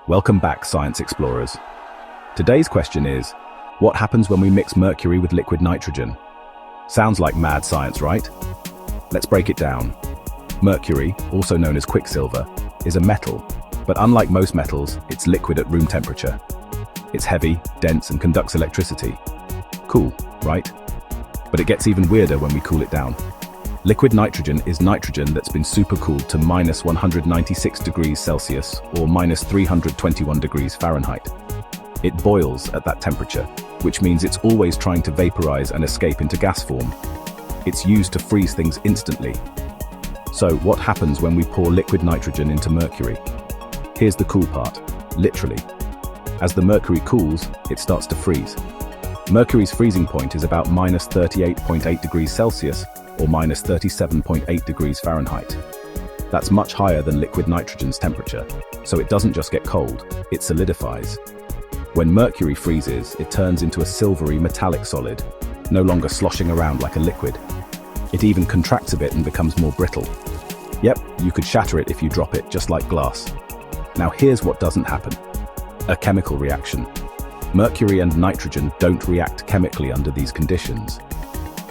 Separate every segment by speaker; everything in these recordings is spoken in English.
Speaker 1: Welcome back, science explorers. Today's question is, what happens when we mix mercury with liquid nitrogen? Sounds like mad science, right? Let's break it down. Mercury, also known as quicksilver, is a metal, but unlike most metals, it's liquid at room temperature. It's heavy, dense, and conducts electricity. Cool, right? But it gets even weirder when we cool it down. Liquid nitrogen is nitrogen that's been supercooled to minus 196 degrees Celsius or minus 321 degrees Fahrenheit. It boils at that temperature, which means it's always trying to vaporize and escape into gas form. It's used to freeze things instantly. So what happens when we pour liquid nitrogen into mercury? Here's the cool part, literally. As the mercury cools, it starts to freeze. Mercury's freezing point is about minus 38.8 degrees Celsius or minus 37.8 degrees Fahrenheit. That's much higher than liquid nitrogen's temperature, so it doesn't just get cold, it solidifies. When mercury freezes, it turns into a silvery metallic solid, no longer sloshing around like a liquid. It even contracts a bit and becomes more brittle. Yep, you could shatter it if you drop it, just like glass. Now here's what doesn't happen. A chemical reaction. Mercury and nitrogen don't react chemically under these conditions.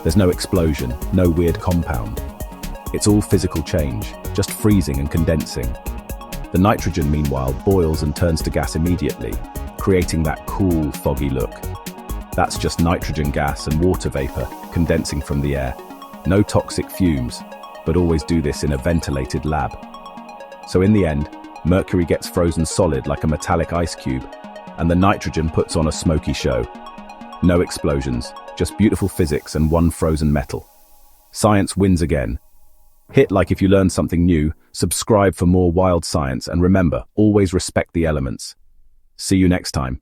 Speaker 1: There's no explosion, no weird compound. It's all physical change, just freezing and condensing. The nitrogen, meanwhile, boils and turns to gas immediately, creating that cool, foggy look. That's just nitrogen gas and water vapor condensing from the air. No toxic fumes, but always do this in a ventilated lab. So in the end, mercury gets frozen solid like a metallic ice cube, and the nitrogen puts on a smoky show. No explosions, just beautiful physics and one frozen metal. Science wins again. Hit like if you learned something new, subscribe for more wild science, and remember, always respect the elements. See you next time.